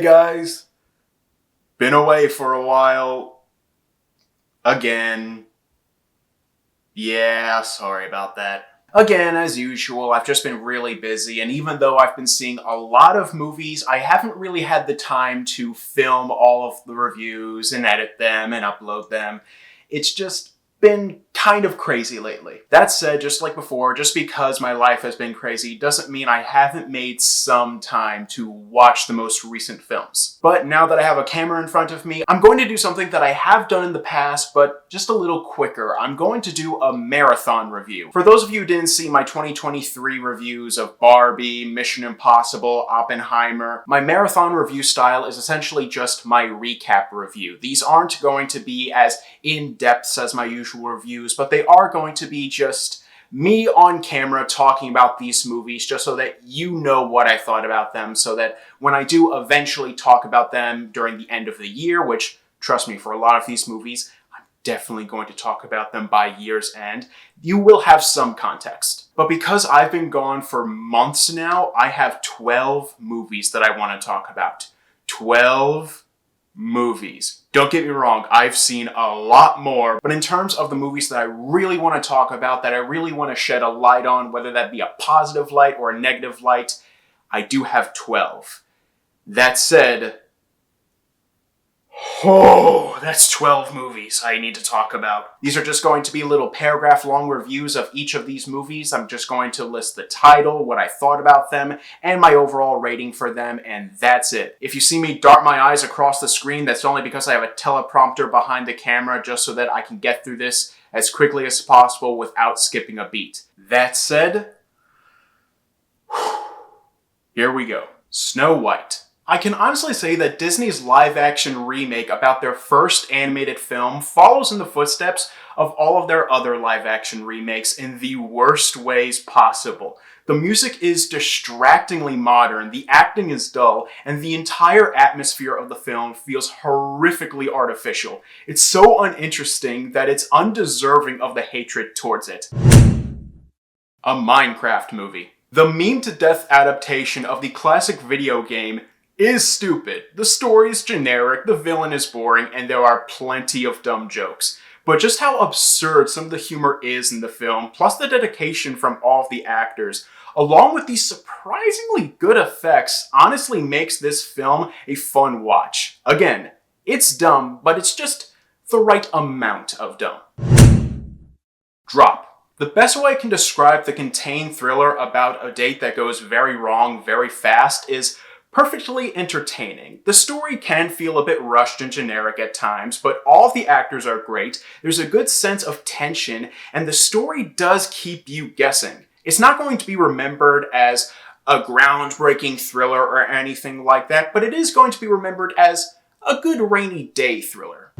guys, been away for a while, again. Yeah, sorry about that. Again, as usual, I've just been really busy, and even though I've been seeing a lot of movies, I haven't really had the time to film all of the reviews and edit them and upload them. It's just been kind of crazy lately. That said, just like before, just because my life has been crazy doesn't mean I haven't made some time to watch the most recent films. But now that I have a camera in front of me, I'm going to do something that I have done in the past, but just a little quicker. I'm going to do a marathon review. For those of you who didn't see my 2023 reviews of Barbie, Mission Impossible, Oppenheimer, my marathon review style is essentially just my recap review. These aren't going to be as in-depth as my usual reviews, but they are going to be just me on camera talking about these movies just so that you know what I thought about them, so that when I do eventually talk about them during the end of the year, which, trust me, for a lot of these movies, I'm definitely going to talk about them by year's end, you will have some context. But because I've been gone for months now, I have 12 movies that I want to talk about. 12 movies. Don't get me wrong, I've seen a lot more, but in terms of the movies that I really want to talk about, that I really want to shed a light on, whether that be a positive light or a negative light, I do have 12. That said, that's 12 movies I need to talk about. These are just going to be little paragraph-long reviews of each of these movies. I'm just going to list the title, what I thought about them, and my overall rating for them, and that's it. If you see me dart my eyes across the screen, that's only because I have a teleprompter behind the camera just so that I can get through this as quickly as possible without skipping a beat. That said, here we go. Snow White. I can honestly say that Disney's live-action remake about their first animated film follows in the footsteps of all of their other live-action remakes in the worst ways possible. The music is distractingly modern, the acting is dull, and the entire atmosphere of the film feels horrifically artificial. It's so uninteresting that it's undeserving of the hatred towards it. A Minecraft movie. The meme-to-death adaptation of the classic video game is stupid. The story is generic, the villain is boring, and there are plenty of dumb jokes. But just how absurd some of the humor is in the film, plus the dedication from all of the actors, along with these surprisingly good effects, honestly makes this film a fun watch. Again, it's dumb, but it's just the right amount of dumb. Drop. The best way I can describe the contained thriller about a date that goes very wrong very fast is perfectly entertaining. The story can feel a bit rushed and generic at times, but all of the actors are great, there's a good sense of tension, and the story does keep you guessing. It's not going to be remembered as a groundbreaking thriller or anything like that, but it is going to be remembered as a good rainy day thriller.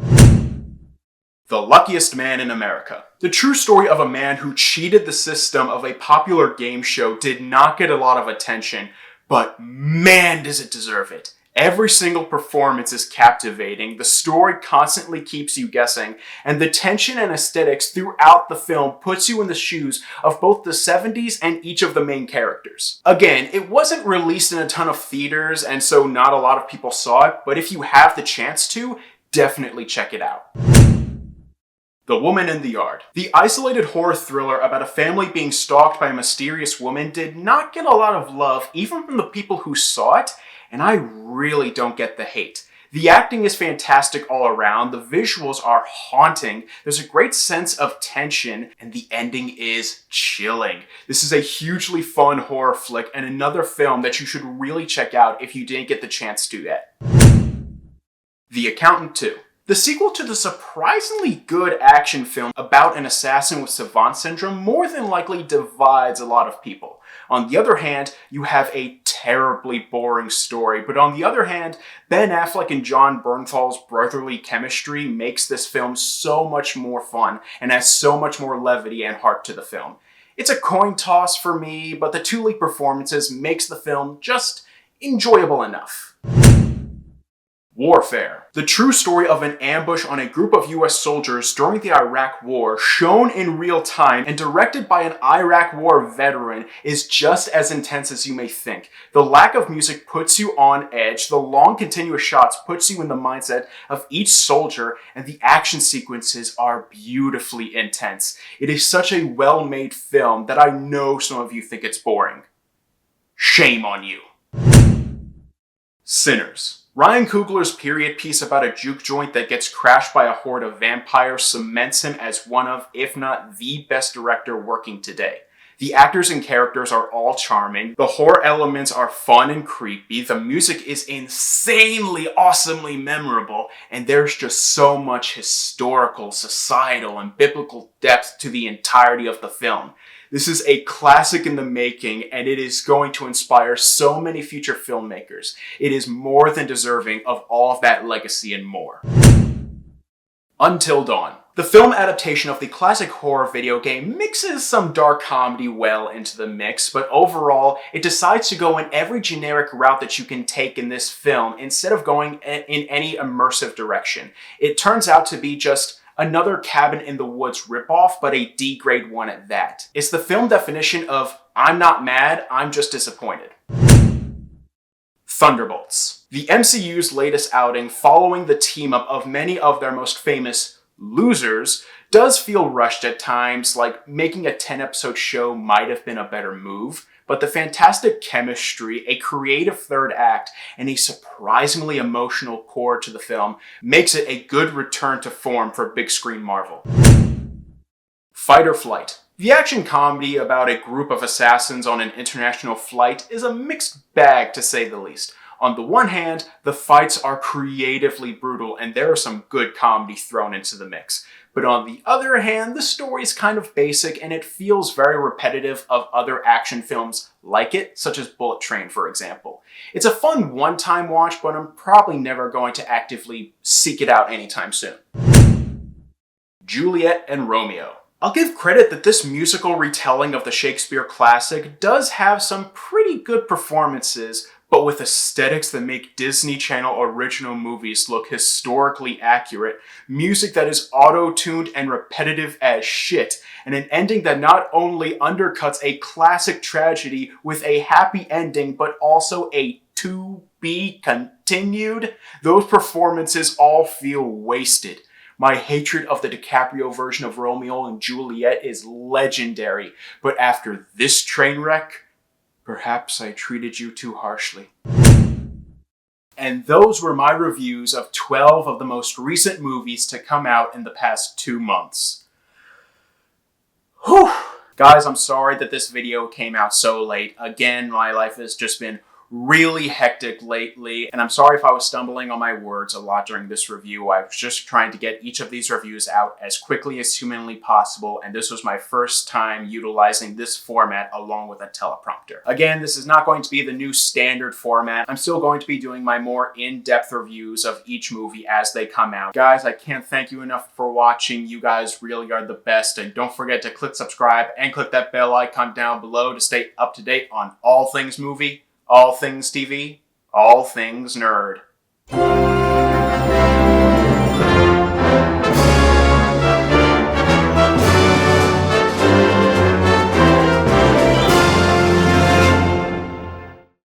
The Luckiest Man in America. The true story of a man who cheated the system of a popular game show did not get a lot of attention, but man does it deserve it. Every single performance is captivating, the story constantly keeps you guessing, and the tension and aesthetics throughout the film puts you in the shoes of both the 70s and each of the main characters. Again, it wasn't released in a ton of theaters, and so not a lot of people saw it, but if you have the chance to, definitely check it out. The Woman in the Yard. The isolated horror thriller about a family being stalked by a mysterious woman did not get a lot of love even from the people who saw it, and I really don't get the hate. The acting is fantastic all around, the visuals are haunting, there's a great sense of tension, and the ending is chilling. This is a hugely fun horror flick and another film that you should really check out if you didn't get the chance to yet. The Accountant 2. The sequel to the surprisingly good action film about an assassin with Savant syndrome more than likely divides a lot of people. On the other hand, you have a terribly boring story, but on the other hand, Ben Affleck and Jon Bernthal's brotherly chemistry makes this film so much more fun and has so much more levity and heart to the film. It's a coin toss for me, but the two lead performances makes the film just enjoyable enough. Warfare. The true story of an ambush on a group of US soldiers during the Iraq War, shown in real time and directed by an Iraq War veteran, is just as intense as you may think. The lack of music puts you on edge, the long continuous shots puts you in the mindset of each soldier, and the action sequences are beautifully intense. It is such a well-made film that I know some of you think it's boring. Shame on you. Sinners. Ryan Coogler's period piece about a juke joint that gets crashed by a horde of vampires cements him as one of, if not the best director working today. The actors and characters are all charming, the horror elements are fun and creepy, the music is insanely, awesomely memorable, and there's just so much historical, societal, and biblical depth to the entirety of the film. This is a classic in the making, and it is going to inspire so many future filmmakers. It is more than deserving of all of that legacy and more. Until Dawn. The film adaptation of the classic horror video game mixes some dark comedy well into the mix, but overall, it decides to go in every generic route that you can take in this film instead of going in any immersive direction. It turns out to be just another Cabin in the Woods ripoff, but a D-grade one at that. It's the film definition of, I'm not mad, I'm just disappointed. Thunderbolts. The MCU's latest outing, following the team-up of many of their most famous losers, does feel rushed at times, like making a 10-episode show might have been a better move, but the fantastic chemistry, a creative third act, and a surprisingly emotional core to the film makes it a good return to form for big screen Marvel. Fight or Flight. The action comedy about a group of assassins on an international flight is a mixed bag to say the least. On the one hand, the fights are creatively brutal and there is some good comedy thrown into the mix. But on the other hand, the story is kind of basic and it feels very repetitive of other action films like it, such as Bullet Train, for example. It's a fun one-time watch, but I'm probably never going to actively seek it out anytime soon. Juliet and Romeo. I'll give credit that this musical retelling of the Shakespeare classic does have some pretty good performances, but with aesthetics that make Disney Channel original movies look historically accurate, music that is auto-tuned and repetitive as shit, and an ending that not only undercuts a classic tragedy with a happy ending, but also a to be continued, those performances all feel wasted. My hatred of the DiCaprio version of Romeo and Juliet is legendary, but after this train wreck, perhaps I treated you too harshly. And those were my reviews of 12 of the most recent movies to come out in the past 2 months. Whew! Guys, I'm sorry that this video came out so late. Again, my life has just been really hectic lately, and I'm sorry if I was stumbling on my words a lot during this review. I was just trying to get each of these reviews out as quickly as humanly possible, and this was my first time utilizing this format along with a teleprompter. Again, this is not going to be the new standard format. I'm still going to be doing my more in-depth reviews of each movie as they come out. Guys, I can't thank you enough for watching. You guys really are the best, and don't forget to click subscribe and click that bell icon down below to stay up to date on all things movie, all things TV, all things nerd.